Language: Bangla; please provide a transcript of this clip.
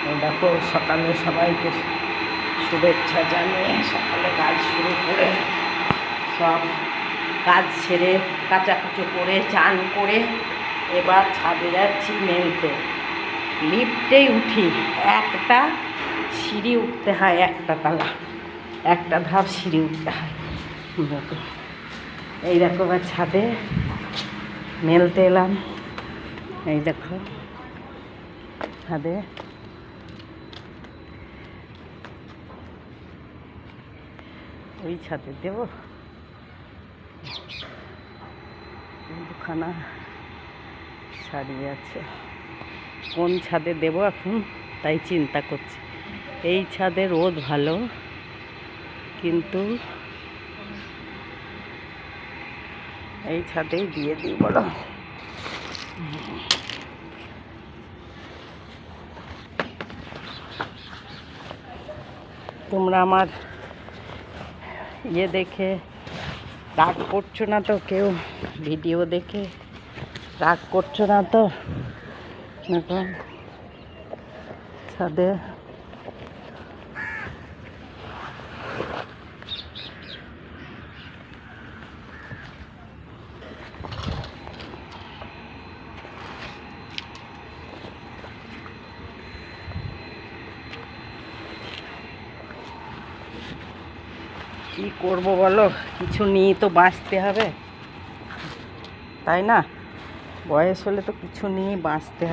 এই দেখো সকালে সবাইকে শুভেচ্ছা জানিয়ে সকালে কাজ শুরু করে সব কাজ সেরে কাচাকুচো করে চান করে এবার ছাদে যাচ্ছি মেলতে। লিফটেই উঠি, একটা সিঁড়ি উঠতে হয়, একটা তালা, একটা ধাপ সিঁড়ি উঠতে হয়। দেখো এই দেখো এবার ছাদে মেলতে এলাম। এই দেখো ছাদে ওই ছাদে দেবো দুখানা শাড়ি আছে, কোন ছাদে দেবো এখন তাই চিন্তা করছি। এই ছাদে রোদ ভালো, কিন্তু এই ছাদেই দিয়ে দিই বলো। তোমরা আমার দেখে রাগ করছো না তো? কেউ ভিডিও দেখে রাগ করছো না তো? এখন ছাদে কি করবো বলো, কিছু নিয়ে তো বাঁচতে হবে, তাই না? বয়স হলে তো কিছু নিয়ে বাঁচতে হবে।